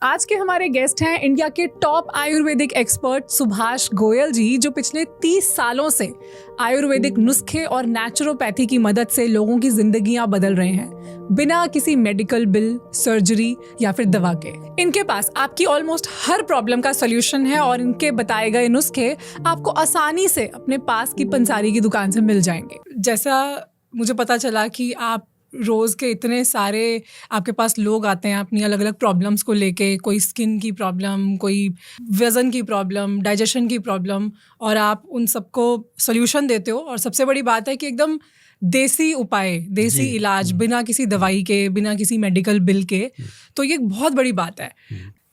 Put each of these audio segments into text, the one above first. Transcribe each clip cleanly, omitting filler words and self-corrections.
आज के हमारे गेस्ट हैं इंडिया के टॉप आयुर्वेदिक एक्सपर्ट सुभाष गोयल जी, जो पिछले 30 सालों से आयुर्वेदिक नुस्खे और नेचुरोपैथी की मदद से लोगों की जिंदगियां बदल रहे हैं बिना किसी मेडिकल बिल, सर्जरी या फिर दवा के। इनके पास आपकी ऑलमोस्ट हर प्रॉब्लम का सॉल्यूशन है और इनके बताए गए नुस्खे आपको आसानी से अपने पास की पंसारी की दुकान से मिल जाएंगे। जैसा मुझे पता चला कि आप रोज़ के इतने सारे आपके पास लोग आते हैं अपनी अलग अलग प्रॉब्लम्स को लेके, कोई स्किन की प्रॉब्लम, कोई वज़न की प्रॉब्लम, डाइजेशन की प्रॉब्लम, और आप उन सबको सॉल्यूशन देते हो। और सबसे बड़ी बात है कि एकदम देसी उपाय, देसी इलाज, बिना किसी दवाई के, बिना किसी मेडिकल बिल के। तो ये बहुत बड़ी बात है।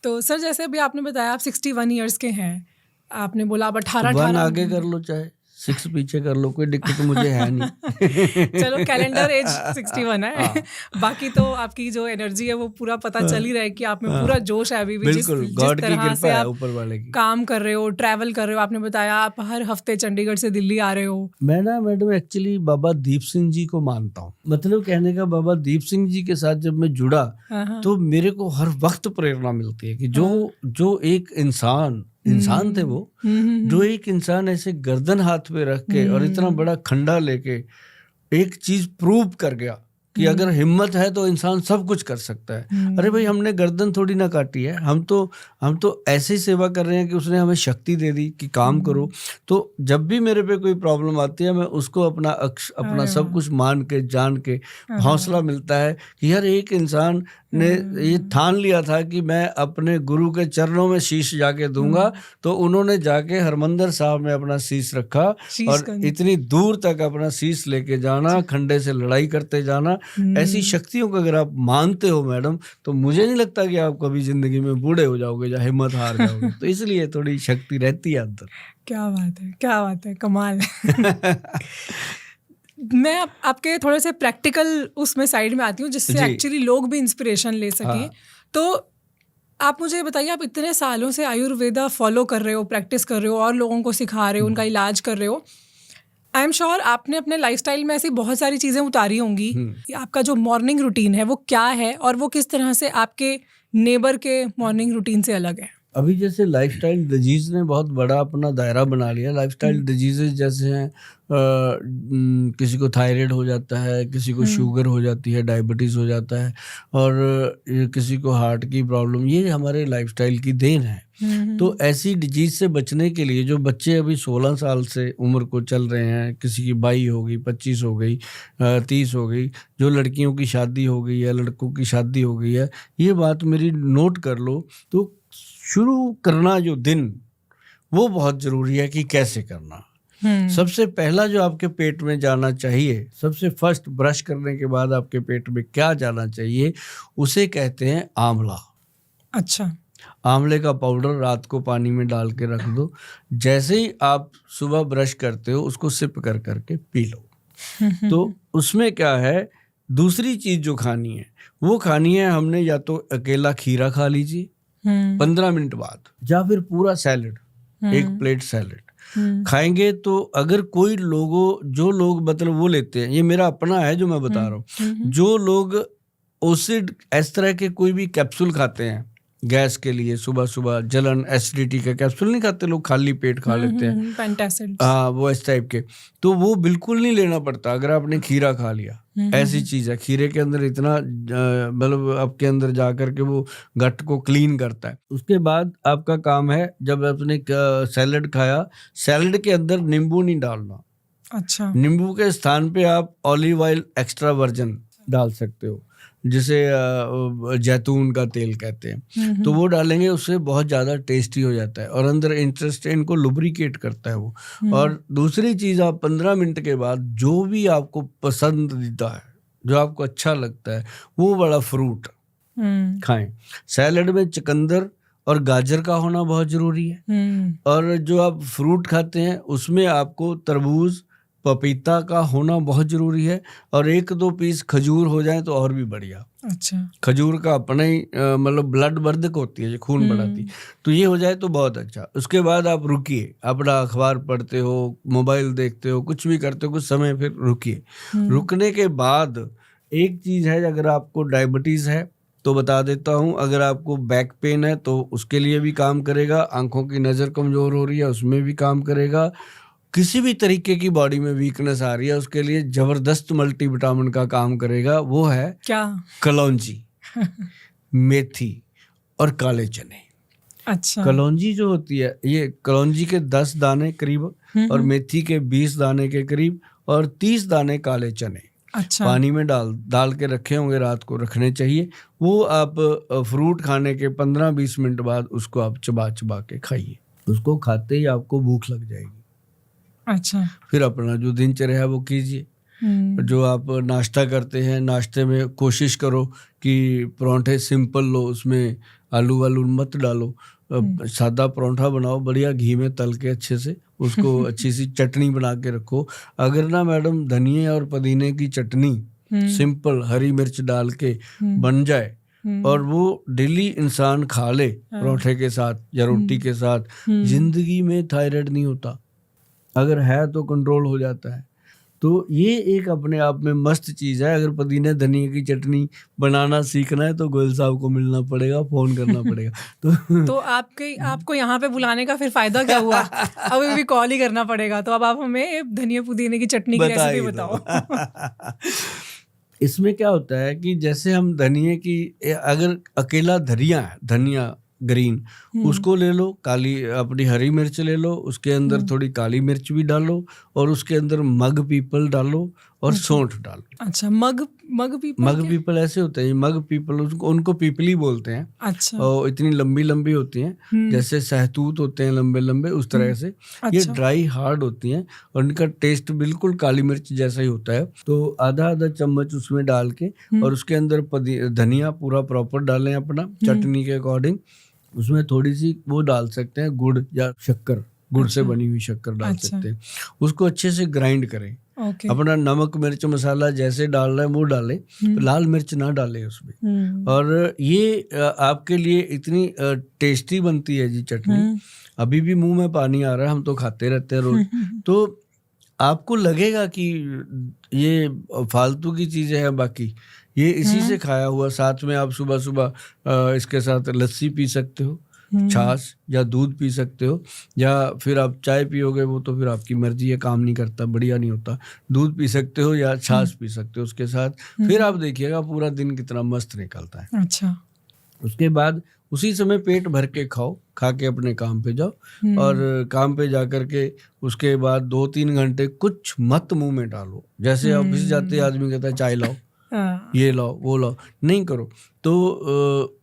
तो सर, जैसे अभी आपने बताया आप 61 ईयर्स के हैं, आपने बोला आप 18 आगे कर लो, चाहे 6 पीछे कर लो, कोई दिक्कत मुझे है नहीं। चलो, कैलेंडर एज 61 है। बाकी तो आपकी जो एनर्जी है वो पूरा पता चल ही रहा है कि आप में पूरा जोश है अभी भी। जिस तरह से आप ऊपर वाले की काम कर रहे हो, ट्रैवल कर रहे हो, आपने बताया आप हर हफ्ते चंडीगढ़ से दिल्ली आ रहे हो। मैं ना मैडम एक्चुअली बाबा दीप सिंह जी को मानता हूँ। मतलब कहने का, बाबा दीप सिंह जी के साथ जब मैं जुड़ा तो मेरे को हर वक्त प्रेरणा मिलती है कि जो एक इंसान थे वो, जो एक इंसान ऐसे गर्दन हाथ पे रख के और इतना बड़ा खंडा लेके एक चीज प्रूव कर गया कि अगर हिम्मत है तो इंसान सब कुछ कर सकता है। अरे भाई, हमने गर्दन थोड़ी ना काटी है, हम तो ऐसे सेवा कर रहे हैं कि उसने हमें शक्ति दे दी कि काम करो। तो जब भी मेरे पे कोई प्रॉब्लम आती है, मैं उसको अपना सब कुछ मान के, जान के हौसला मिलता है कि यार, एक इंसान ने ये ठान लिया था कि मैं अपने गुरु के चरणों में शीश जाके दूंगा, तो उन्होंने जाके हरमंदिर साहब में अपना शीश रखा और इतनी दूर तक अपना शीश लेके जाना, खंडे से लड़ाई करते जाना। ऐसी शक्तियों को अगर आप मानते हो मैडम, तो मुझे नहीं लगता कि आप कभी जिंदगी में बूढ़े हो जाओगे या हिम्मत हार जाओगे। तो इसलिए थोड़ी शक्ति रहती है अंदर। क्या बात है, क्या बात है, कमाल है। मैं आपके थोड़े से प्रैक्टिकल उसमें साइड में आती हूँ, जिससे एक्चुअली लोग भी इंस्पिरेशन ले सकें। तो आप मुझे बताइए, आप इतने सालों से आयुर्वेदा फॉलो कर रहे हो, प्रैक्टिस कर रहे हो और लोगों को सिखा रहे हो, उनका इलाज कर रहे हो। आई एम श्योर आपने अपने लाइफस्टाइल में ऐसी बहुत सारी चीज़ें उतारी होंगी। आपका जो मॉर्निंग रूटीन है वो क्या है और वो किस तरह से आपके नेबर के मॉर्निंग रूटीन से अलग है? अभी जैसे लाइफस्टाइल डिजीज ने बहुत बड़ा अपना दायरा बना लिया। लाइफस्टाइल डिजीजेज जैसे हैं, किसी को थायराइड हो जाता है, किसी को शुगर हो जाती है, डायबिटीज़ हो जाता है, और किसी को हार्ट की प्रॉब्लम। ये हमारे लाइफस्टाइल की देन है। तो ऐसी डिजीज से बचने के लिए जो बच्चे अभी 16 साल से उम्र को चल रहे हैं, किसी की 22 हो गई, 25 हो गई, 30 हो गई, जो लड़कियों की शादी हो गई है, लड़कों की शादी हो गई है, ये बात मेरी नोट कर लो। तो शुरू करना जो दिन, वो बहुत ज़रूरी है कि कैसे करना। सबसे पहला जो आपके पेट में जाना चाहिए, सबसे फर्स्ट ब्रश करने के बाद आपके पेट में क्या जाना चाहिए, उसे कहते हैं आंवला। अच्छा। आंवले का पाउडर रात को पानी में डाल के रख दो। जैसे ही आप सुबह ब्रश करते हो, उसको सिप कर करके पी लो। तो उसमें क्या है, दूसरी चीज जो खानी है वो खानी है हमने, या तो अकेला खीरा खा लीजिए 15 मिनट बाद, या फिर पूरा सैलेड, एक प्लेट सैलेड खाएंगे। तो अगर कोई जो लोग मतलब वो लेते हैं, ये मेरा अपना है जो मैं बता रहा हूँ, जो लोग ओसिड इस तरह के कोई भी कैप्सूल खाते हैं गैस के लिए, सुबह सुबह जलन, एसिडिटी का कैप्सूल नहीं खाते लोग, खाली पेट खा लेते हैं, पेंटासिड, वो इस टाइप के, तो वो बिल्कुल नहीं लेना पड़ता अगर आपने खीरा खा लिया। ऐसी चीज है, खीरे के अंदर इतना मतलब आपके अंदर जा करके वो गट को क्लीन करता है। उसके बाद आपका काम है, जब आपने सैलेड खाया, सैलेड के अंदर नींबू नहीं डालना। अच्छा। नींबू के स्थान पे आप ऑलिव ऑयल एक्स्ट्रा वर्जिन डाल सकते हो, जिसे जैतून का तेल कहते हैं। तो वो डालेंगे, उससे बहुत ज़्यादा टेस्टी हो जाता है और अंदर इंटेस्टाइन को लुब्रिकेट करता है वो। और दूसरी चीज़, आप 15 मिनट के बाद जो भी आपको पसंदीदा है, जो आपको अच्छा लगता है, वो वाला फ्रूट खाएं। सैलेड में चुकंदर और गाजर का होना बहुत ज़रूरी है। और जो आप फ्रूट खाते हैं उसमें आपको तरबूज, पपीता का होना बहुत जरूरी है, और 1-2 पीस खजूर हो जाए तो और भी बढ़िया। अच्छा। खजूर का अपना ही मतलब ब्लड वर्धक होती है, जो खून बढ़ाती, तो ये हो जाए तो बहुत अच्छा। उसके बाद आप रुकिए, अपना अखबार पढ़ते हो, मोबाइल देखते हो, कुछ भी करते हो, कुछ समय फिर रुकिए। रुकने के बाद एक चीज है, अगर आपको डायबिटीज है तो बता देता हूँ, अगर आपको बैक पेन है तो उसके लिए भी काम करेगा, आंखों की नज़र कमज़ोर हो रही है उसमें भी काम करेगा, किसी भी तरीके की बॉडी में वीकनेस आ रही है उसके लिए ज़बरदस्त मल्टीविटामिन का काम करेगा। वो है क्या? कलौंजी, मेथी और काले चने। अच्छा। कलौंजी जो होती है, ये कलौंजी के 10 दाने करीब और मेथी के 20 दाने के करीब और 30 दाने काले चने अच्छा। पानी में डाल के रखे होंगे, रात को रखने चाहिए। वो आप फ्रूट खाने के 15-20 मिनट बाद उसको आप चबा चबा के खाइए, उसको खाते ही आपको भूख लग जाएगी। अच्छा। फिर अपना जो दिनचर्या है वो कीजिए। जो आप नाश्ता करते हैं, नाश्ते में कोशिश करो कि परांठे सिंपल लो, उसमें आलू वालू मत डालो, सादा परांठा बनाओ, बढ़िया घी में तल के अच्छे से उसको अच्छी सी चटनी बना के रखो। अगर ना मैडम धनिया और पुदीने की चटनी सिंपल हरी मिर्च डाल के बन जाए और वो डेली इंसान खा ले परांठे के साथ या रोटी के साथ, जिंदगी में थायराइड नहीं होता, अगर है तो कंट्रोल हो जाता है। तो ये एक अपने आप में मस्त चीज़ है। अगर पुदीने धनिया की चटनी बनाना सीखना है तो गोयल साहब को मिलना पड़ेगा, फ़ोन करना पड़ेगा। तो आपको यहाँ पे बुलाने का फिर फायदा क्या हुआ? अब अभी कॉल ही करना पड़ेगा। तो अब आप हमें धनिया पुदीने की चटनी की रेसिपी बताओ। इसमें क्या होता है कि जैसे हम धनिया की, अगर अकेला धनिया ग्रीन, उसको ले लो, काली अपनी हरी मिर्च ले लो, उसके अंदर थोड़ी काली मिर्च भी डालो और उसके अंदर मग पीपल डालो और सौंठ डालो। अच्छा, मग पीपल ऐसे होते हैं, मग पीपल उनको पीपली बोलते हैं। अच्छा। और इतनी लंबी लंबी होती हैं, जैसे सहतूत होते हैं लंबे लंबे, उस तरह से। अच्छा। ये ड्राई हार्ड होती हैं और इनका टेस्ट बिल्कुल काली मिर्च जैसा ही होता है। तो आधा चम्मच उसमें डाल के और उसके अंदर धनिया पूरा प्रॉपर डालें अपना चटनी के अकॉर्डिंग। उसमें थोड़ी सी वो डाल सकते हैं गुड़ या शक्कर, गुड़ से बनी हुई शक्कर डाल सकते हैं। उसको अच्छे से ग्राइंड करें। अपना नमक मिर्च मसाला जैसे डाल रहे हैं वो डालें, लाल मिर्च ना डालें उसमें। और ये आपके लिए इतनी टेस्टी बनती है जी चटनी, अभी भी मुंह में पानी आ रहा है, हम तो खाते रहते हैं रोज। तो आपको लगेगा कि ये फालतू की चीजें हैं, बाकी ये इसी से खाया हुआ। साथ में आप सुबह सुबह इसके साथ लस्सी पी सकते हो, छाछ या दूध पी सकते हो, या फिर आप चाय पियोगे वो तो फिर आपकी मर्जी है, काम नहीं करता, बढ़िया नहीं होता। दूध पी सकते हो या छाछ पी सकते हो उसके साथ, फिर आप देखिएगा पूरा दिन कितना मस्त निकलता है। अच्छा। उसके बाद उसी समय पेट भर के खाओ, खा के अपने काम पे जाओ और काम पे जा कर के उसके बाद 2-3 घंटे कुछ मत मुंह में डालो। जैसे ऑफिस जाते आदमी कहता है चाय लाओ, ये लाओ, वो लाओ, नहीं करो। तो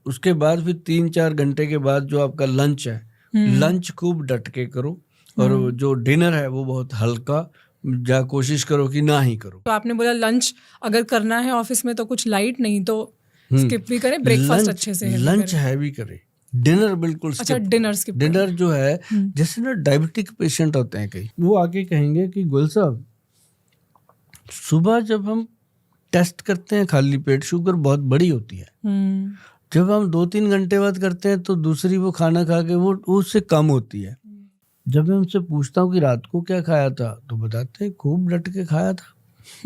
उसके बाद फिर 3-4 घंटे के बाद जो आपका लंच है, लंच खूब डट के करो और जो डिनर है वो बहुत हल्का, या कोशिश करो कि ना ही करो। तो आपने बोला लंच अगर करना है ऑफिस में तो कुछ लाइट, नहीं तो स्किप भी करें, ब्रेकफास्ट अच्छे से लंच हैवी करें, डिनर बिल्कुल स्किप। अच्छा, डिनर स्किप। डिनर जो है, जैसे ना डायबिटिक पेशेंट होते हैं कई, वो आके कहेंगे कि गुल साहब सुबह जब हम टेस्ट करते हैं खाली पेट, शुगर बहुत बड़ी होती है, जब हम 2-3 घंटे बाद करते हैं तो दूसरी वो खाना खा के वो उससे कम होती है। जब मैं उनसे पूछता हूँ कि रात को क्या खाया था, तो बताते हैं खूब डट के खाया था,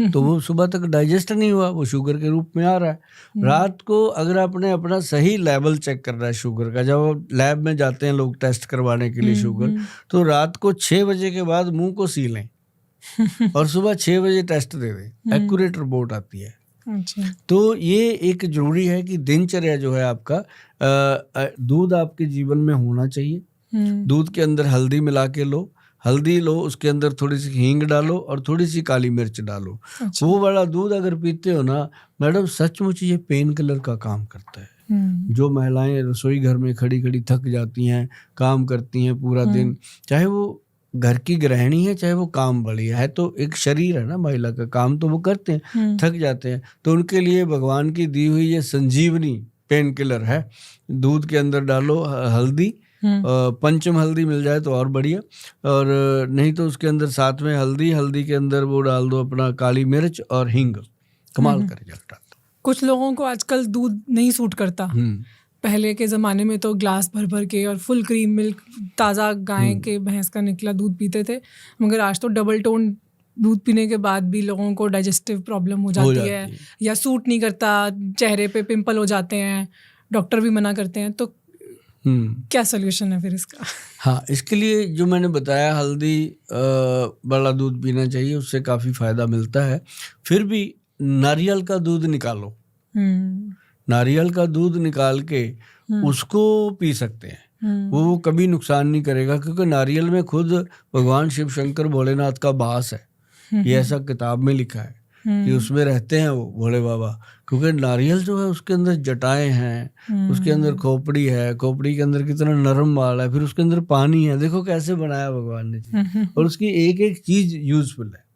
तो वो सुबह तक डाइजेस्ट नहीं हुआ, वो शुगर के रूप में आ रहा है। रात को अगर आपने अपना सही लेवल चेक करना है शुगर का, जब लैब में जाते हैं लोग टेस्ट करवाने के लिए शुगर, तो रात को 6 बजे के बाद मुंह को सी लें और सुबह 6 बजे टेस्ट दे दें, एक्यूरेट रिपोर्ट आती है। अच्छा। तो ये एक जरूरी है कि दिनचर्या जो है आपका, दूध आपके जीवन में होना चाहिए। दूध के अंदर हल्दी मिला के लो, हल्दी लो, उसके अंदर थोड़ी सी हींग डालो और थोड़ी सी काली मिर्च डालो। अच्छा। वो वाला दूध अगर पीते हो ना मैडम, सचमुच ये पेन किलर का काम करता है। जो महिलाएं रसोई घर में खड़ी खड़ी थक जाती हैं, काम करती हैं पूरा दिन, चाहे वो घर की गृहिणी है चाहे वो काम वाली है, तो एक शरीर है ना महिला का, काम तो वो करते हैं, थक जाते हैं, तो उनके लिए भगवान की दी हुई ये संजीवनी पेन किलर है। दूध के अंदर डालो हल्दी, पंचम हल्दी मिल जाए तो और बढ़िया, और नहीं तो उसके अंदर साथ में हल्दी के अंदर वो डाल दो अपना काली मिर्च और हींग, कमाल कर जाता। कुछ लोगों को आजकल दूध नहीं सूट करता। पहले के ज़माने में तो ग्लास भर भर के और फुल क्रीम मिल्क, ताज़ा गाय के भैंस का निकला दूध पीते थे, मगर आज तो डबल टोन दूध पीने के बाद भी लोगों को डाइजेस्टिव प्रॉब्लम हो जाती है या सूट नहीं करता, चेहरे पे पिंपल हो जाते हैं, डॉक्टर भी मना करते हैं, तो क्या सोल्यूशन है फिर इसका? हाँ, इसके लिए जो मैंने बताया, हल्दी वाला दूध पीना चाहिए, उससे काफ़ी फ़ायदा मिलता है। फिर भी नारियल का दूध निकालो, नारियल का दूध निकाल के उसको पी सकते हैं, वो कभी नुकसान नहीं करेगा, क्योंकि नारियल में खुद भगवान शिव शंकर भोलेनाथ का वास है। ये ऐसा किताब में लिखा है कि उसमें रहते हैं वो भोले बाबा, क्योंकि नारियल जो है उसके अंदर जटाएं हैं, उसके अंदर खोपड़ी है, खोपड़ी के अंदर कितना नरम बाल है, फिर उसके अंदर पानी है, देखो कैसे बनाया भगवान ने जी। और उसकी एक एक चीज यूजफुल है।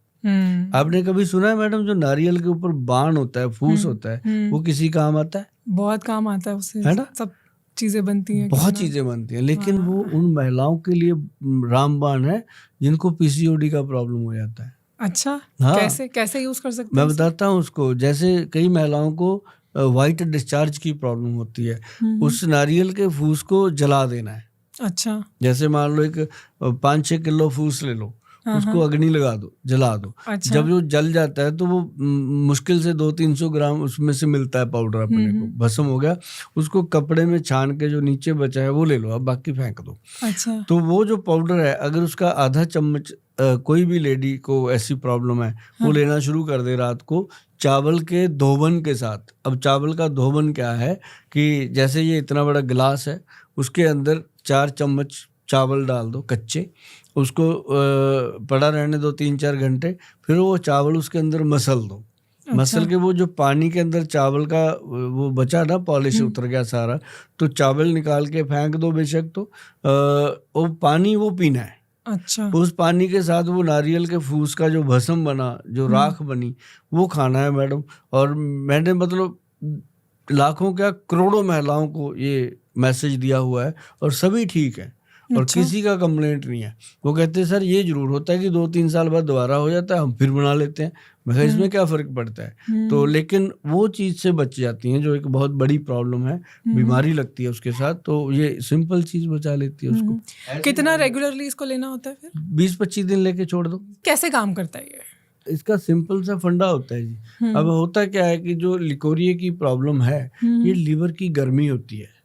आपने कभी सुना है मैडम, जो नारियल के ऊपर बाण होता है, फूस होता है, वो किसी काम आता है? बहुत काम आता है उससे, है ना? सब चीजें बनती हैं, बहुत चीजें बनती हैं, लेकिन वो उन महिलाओं के लिए रामबाण है जिनको पीसीओडी का प्रॉब्लम हो जाता है। अच्छा, हाँ, कैसे यूज कर सकते हैं? मैं बताता हूँ उसको। जैसे कई महिलाओं को वाइट डिस्चार्ज की प्रॉब्लम होती है, उस नारियल के फूस को जला देना है। अच्छा, जैसे मान लो एक 5-6 किलो फूस ले लो, उसको अग्नि लगा दो, जला दो। अच्छा। जब वो जल जाता है तो वो मुश्किल से 200-300 ग्राम उसमें से मिलता है पाउडर, अपने को भस्म हो गया, उसको कपड़े में छान के जो नीचे बचा है वो ले लो, अब बाकी फेंक दो। अच्छा। तो वो जो पाउडर है, अगर उसका आधा चम्मच कोई भी लेडी को ऐसी प्रॉब्लम है वो लेना शुरू कर दे रात को, चावल के धोबन के साथ। अब चावल का धोबन क्या है कि जैसे ये इतना बड़ा गिलास है, उसके अंदर 4 चम्मच चावल डाल दो कच्चे, उसको पड़ा रहने दो 3-4 घंटे, फिर वो चावल उसके अंदर मसल दो। अच्छा। मसल के वो जो पानी के अंदर चावल का वो बचा ना, पॉलिश उतर गया सारा, तो चावल निकाल के फेंक दो बेशक, तो वो पानी वो पीना है। अच्छा। उस पानी के साथ वो नारियल के फूस का जो भस्म बना, जो राख बनी, वो खाना है मैडम। और मैंने मतलब लाखों क्या करोड़ों महिलाओं को ये मैसेज दिया हुआ है और सभी ठीक है। और अच्छा। किसी का कंप्लेंट नहीं है। वो कहते हैं सर ये जरूर होता है कि 2-3 साल बाद दोबारा हो जाता है, हम फिर बना लेते हैं। मैं कहा इसमें क्या फर्क पड़ता है? तो लेकिन वो चीज से बच जाती हैं जो एक बहुत बड़ी प्रॉब्लम है, बीमारी लगती है उसके साथ, तो ये सिंपल चीज बचा लेती है उसको। कितना रेगुलरली इसको लेना होता है फिर? 20-25 दिन लेके छोड़ दो। कैसे काम करता है ये? इसका सिंपल सा फंडा होता है जी। अब होता क्या है कि जो लिकोरिए की प्रॉब्लम है, ये लीवर की गर्मी होती है,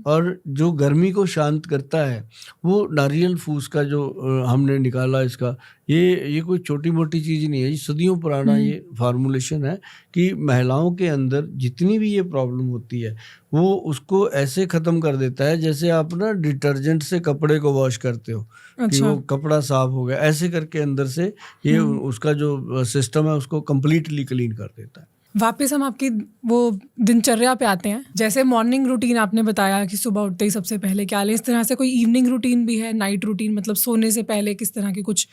और जो गर्मी को शांत करता है वो नारियल फूस का जो हमने निकाला इसका, ये कोई छोटी मोटी चीज़ नहीं है, ये सदियों पुराना ये फार्मूलेशन है कि महिलाओं के अंदर जितनी भी ये प्रॉब्लम होती है वो उसको ऐसे ख़त्म कर देता है जैसे आप ना डिटर्जेंट से कपड़े को वॉश करते हो। अच्छा। कि वो कपड़ा साफ हो गया, ऐसे करके अंदर से ये उसका जो सिस्टम है उसको कम्प्लीटली क्लीन कर देता है। वापस हम आपकी वो दिनचर्या पे आते हैं। जैसे मॉर्निंग रूटीन आपने बताया कि सुबह उठते ही सबसे पहले क्या लें, इस तरह से कोई इवनिंग रूटीन भी है, नाइट रूटीन, मतलब सोने से पहले किस तरह के कुछ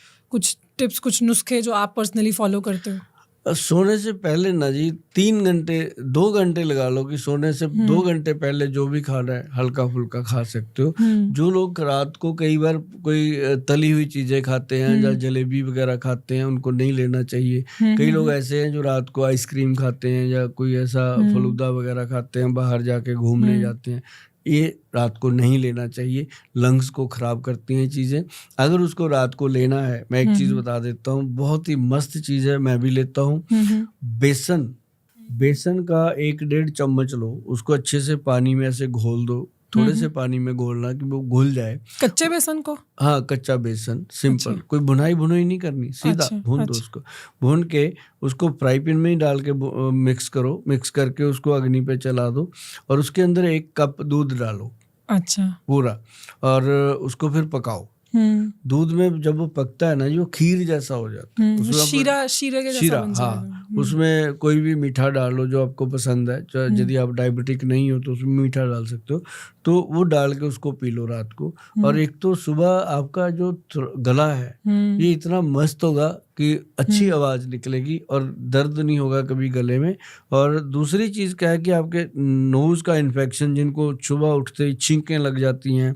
टिप्स, कुछ नुस्खे जो आप पर्सनली फॉलो करते हो? सोने से पहले ना जी 2 घंटे लगा लो कि सोने से 2 घंटे पहले जो भी खाना है हल्का फुल्का खा सकते हो। जो लोग रात को कई बार कोई तली हुई चीजें खाते हैं या जलेबी वगैरह खाते हैं, उनको नहीं लेना चाहिए। कई लोग ऐसे हैं जो रात को आइसक्रीम खाते हैं या कोई ऐसा फलूदा वगैरह खाते हैं, बाहर जाके घूमने जाते हैं, ये रात को नहीं लेना चाहिए, लंग्स को खराब करती हैं चीज़ें। अगर उसको रात को लेना है, मैं एक चीज़ बता देता हूँ, बहुत ही मस्त चीज़ है, मैं भी लेता हूँ। बेसन का 1-1.5 चम्मच लो, उसको अच्छे से पानी में ऐसे घोल दो, थोड़े से पानी में घोलना कि वो घुल जाए। कच्चे बेसन को? हाँ, कच्चा बेसन, सिंपल। अच्छा। कोई भुनाई नहीं करनी, सीधा भून दो उसको। भून के उसको फ्राई पैन में ही डाल के मिक्स करो, मिक्स करके उसको अग्नि पे चला दो और उसके अंदर 1 कप दूध डालो। अच्छा। पूरा, और उसको फिर पकाओ। दूध में जब वो पकता है ना, जो खीर जैसा हो जाता है, उसमें शीरा के जैसा बन जाएगा। हाँ, उसमें कोई भी मीठा डालो जो आपको पसंद है। यदि आप डायबिटिक नहीं हो तो उसमें मीठा डाल सकते हो, तो वो डाल के उसको पी लो रात को। और एक तो सुबह आपका जो गला है ये इतना मस्त होगा कि अच्छी आवाज निकलेगी और दर्द नहीं होगा कभी गले में। और दूसरी चीज क्या है कि आपके नोज का इन्फेक्शन, जिनको सुबह उठते ही छींकें लग जाती हैं,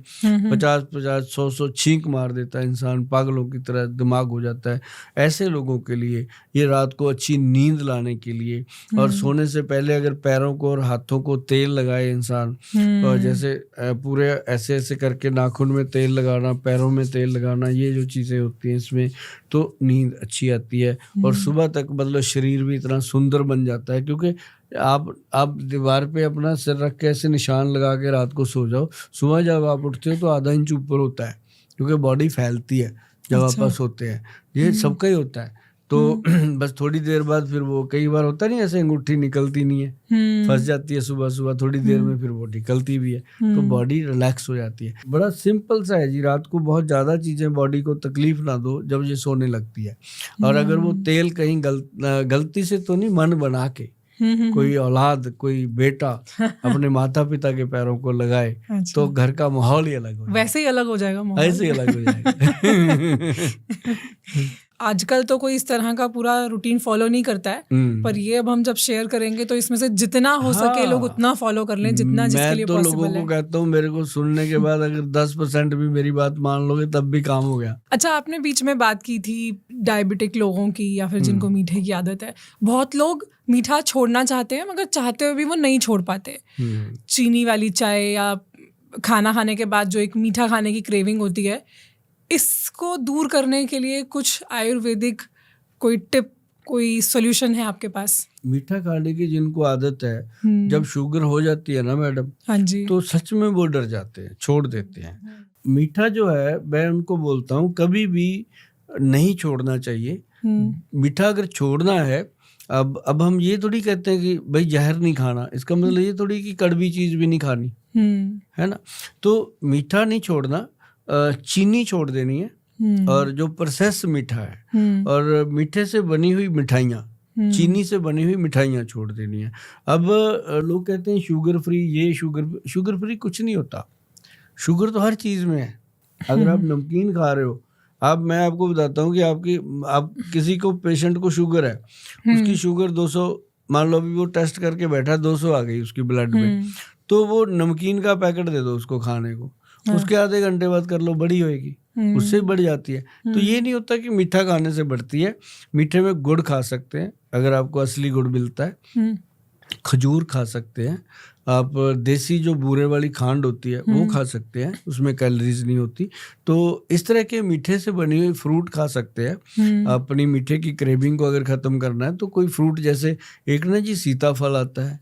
50-50, 100-100 छींक मार देता है इंसान, पागलों की तरह दिमाग हो जाता है, ऐसे लोगों के लिए ये रात को अच्छी नींद लाने के लिए। और सोने से पहले अगर पैरों को और हाथों को तेल लगाए इंसान, और जैसे पूरे ऐसे ऐसे करके नाखून में तेल लगाना, पैरों में तेल लगाना, ये जो चीज़ें होती हैं इसमें तो नींद अच्छी आती है और सुबह तक मतलब शरीर भी इतना सुंदर बन जाता है। क्योंकि आप दीवार पे अपना सिर रख के ऐसे निशान लगा के रात को सो जाओ, सुबह जब आप उठते हो तो आधा इंच ऊपर होता है, क्योंकि बॉडी फैलती है जब आप सोते हैं। ये सबका ही होता है। तो बस थोड़ी देर बाद फिर वो, कई बार होता नहीं ऐसे अंगूठी निकलती नहीं है, फंस जाती है सुबह सुबह, थोड़ी देर में फिर वो निकलती भी है, तो बॉडी रिलैक्स हो जाती है। बड़ा सिंपल सा है जी, रात को बहुत ज़्यादा चीज़ें बॉडी को तकलीफ ना दो जब ये सोने लगती है। और अगर वो तेल कहीं गलती से तो नहीं, मन बना के कोई औलाद, कोई बेटा अपने माता पिता के पैरों को लगाए तो घर का माहौल ही अलग हो जाएगा। वैसे ही अलग हो जाएगा माहौल, ऐसे ही अलग हो जाएगा। आजकल तो कोई इस तरह का पूरा रूटीन फॉलो नहीं करता है, पर ये अब हम जब शेयर करेंगे तो इसमें से जितना हो सके लोग उतना फॉलो कर लें, जितना जिसके लिए पॉसिबल है। मैं तो लोगों को कहता हूँ, मेरे को सुनने के बाद अगर 10% भी मेरी बात मान लोगे तब भी काम हो गया। अच्छा, आपने बीच में बात की थी डायबिटिक लोगों की या फिर जिनको मीठे की आदत है। बहुत लोग मीठा छोड़ना चाहते हैं मगर चाहते हुए भी वो नहीं छोड़ पाते। चीनी वाली चाय या खाना खाने के बाद जो एक मीठा खाने की क्रेविंग होती है, इसको दूर करने के लिए कुछ आयुर्वेदिक कोई टिप, कोई सॉल्यूशन है आपके पास? मीठा खाने की जिनको आदत है, जब शुगर हो जाती है ना मैडम, हाँ जी, तो सच में वो डर जाते हैं, छोड़ देते हैं। मीठा जो है, मैं उनको बोलता हूँ कभी भी नहीं छोड़ना चाहिए। मीठा अगर छोड़ना है, अब हम ये थोड़ी कहते हैं कि भाई जहर नहीं खाना, इसका मतलब ये थोड़ी कि कड़वी चीज भी नहीं खानी, है ना। तो मीठा नहीं छोड़ना, चीनी छोड़ देनी है, और जो प्रोसेस मीठा है और मीठे से बनी हुई मिठाइयाँ, चीनी से बनी हुई मिठाइयाँ छोड़ देनी है। अब लोग कहते हैं शुगर फ्री, ये शुगर फ्री कुछ नहीं होता। शुगर तो हर चीज़ में है। अगर आप नमकीन खा रहे हो, मैं आपको बताता हूँ कि आप किसी को, पेशेंट को शुगर है, उसकी शुगर 200 मान लो, अभी वो टेस्ट करके बैठा, 200 आ गई उसकी ब्लड में, तो वो नमकीन का पैकेट दे दो उसको खाने को, उसके आधे घंटे बाद कर लो, बड़ी होएगी, उससे बढ़ जाती है। तो ये नहीं होता कि मीठा खाने से बढ़ती है। मीठे में गुड़ खा सकते हैं अगर आपको असली गुड़ मिलता है, खजूर खा सकते हैं आप, देसी जो बूरे वाली खांड होती है वो खा सकते हैं, उसमें कैलोरीज नहीं होती। तो इस तरह के मीठे से बनी हुई फ्रूट खा सकते हैं। अपनी मीठे की क्रेविंग को अगर खत्म करना है तो कोई फ्रूट, जैसे एक ना जी सीताफल आता है,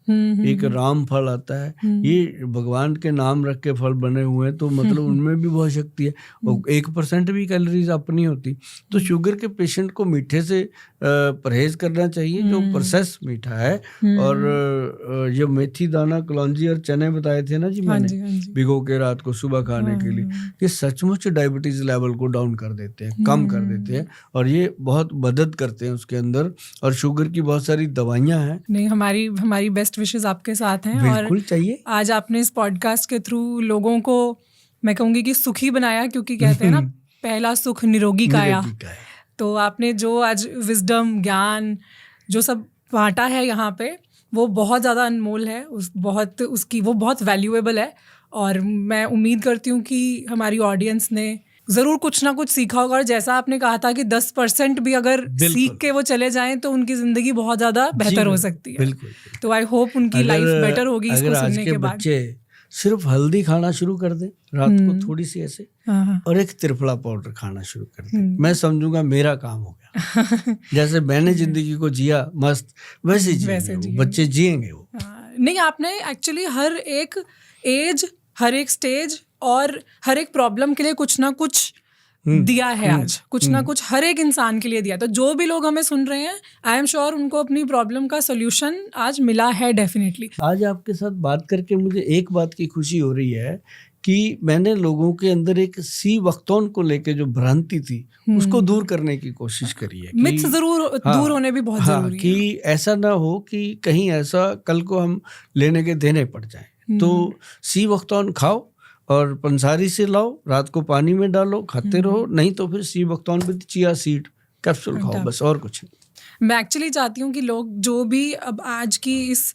एक राम फल आता है, ये भगवान के नाम रख के फल बने हुए हैं, तो मतलब उनमें भी बहुत शक्ति है और 1% भी कैलोरीज अपनी होती। तो शुगर के पेशेंट को मीठे से परहेज करना चाहिए, जो प्रोसेस मीठा है। और जो मेथी दाना, कलौंजी और चने बताए थे ना जी मैंने, भिगो के रात को सुबह खाने के लिए, ये सचमुच डायबिटीज लेवल को डाउन कर देते हैं, कम कर देते हैं, और ये बहुत मदद करते हैं उसके अंदर। और शुगर की बहुत सारी दवाइयां हैं। नहीं, हमारी बेस्ट विशेस आपके साथ हैं। बिल्कुल चाहिए। आज आपने इस पॉडकास्ट के थ्रू लोगों को, मैं कहूँगी कि सुखी बनाया, क्योंकि कहते हैं ना पहला सुख निरोगी काया। तो आपने जो आज विजडम, ज्ञान जो सब बांटा है यहाँ पे, वो बहुत ज़्यादा अनमोल है, वो बहुत वैल्यूएबल है। और मैं उम्मीद करती हूँ कि हमारी ऑडियंस ने ज़रूर कुछ ना कुछ सीखा होगा। और जैसा आपने कहा था कि 10% भी अगर सीख के वो चले जाएं तो उनकी ज़िंदगी बहुत ज़्यादा बेहतर हो सकती है। बिल्कुल। तो आई होप उनकी लाइफ बेटर होगी इसको सुनने के बाद। बच्चे सिर्फ हल्दी खाना शुरू कर दें रात को, थोड़ी सी ऐसे, और एक त्रिफला पाउडर खाना शुरू कर दें, मैं समझूंगा मेरा काम हो गया। जैसे मैंने जिंदगी को जिया मस्त, वैसे जिएंगे बच्चे, जिएंगे वो। नहीं, आपने एक्चुअली हर एक एज, हर एक स्टेज और हर एक प्रॉब्लम के लिए कुछ ना कुछ दिया है आज, कुछ ना कुछ हर एक इंसान के लिए दिया। तो जो भी लोग हमें सुन रहे हैं, आई एम श्योर उनको अपनी प्रॉब्लम का सोल्यूशन आज मिला है डेफिनेटली। आज आपके साथ बात करके मुझे एक बात की खुशी हो रही है कि मैंने लोगों के अंदर एक सी वक्तौन को लेके जो भ्रांति थी उसको दूर करने की कोशिश करी है। मिथ्स जरूर दूर होने भी बहुत जरूरी है, कि ऐसा ना हो कि कहीं ऐसा कल को हम लेने के देने पड़ जाए। तो सी वक्तौन खाओ और पंसारी से लाओ, रात को पानी में डालो, खाते रहो, नहीं तो फिर सी वक्तौन विद चिया सीड कैप्सूल खाओ, बस, और कुछ नहीं। मैं एक्चुअली चाहती हूँ कि लोग जो भी अब आज की इस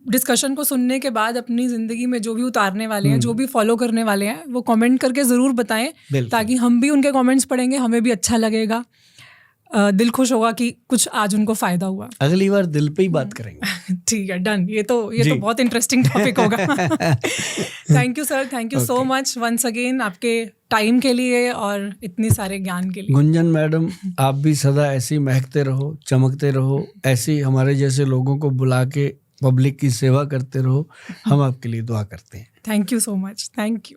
डिस्कशन को सुनने के बाद अपनी ज़िंदगी में जो भी उतारने वाले हैं, जो भी फॉलो करने वाले हैं, वो कमेंट करके ज़रूर बताएं, ताकि हम भी उनके कमेंट्स पढ़ेंगे, हमें भी अच्छा लगेगा। दिल खुश होगा कि कुछ आज उनको फायदा हुआ। अगली बार दिल पे ही बात करेंगे। ठीक है, डन। ये तो बहुत इंटरेस्टिंग टॉपिक होगा। Thank you sir, thank you so much once again आपके टाइम के लिए और इतनी सारे ज्ञान के लिए। गुंजन मैडम, आप भी सदा ऐसे ही महकते रहो, चमकते रहो, ऐसे ही हमारे जैसे लोगों को बुला के पब्लिक की सेवा करते रहो। हम आपके लिए दुआ करते हैं। Thank you so much, thank you.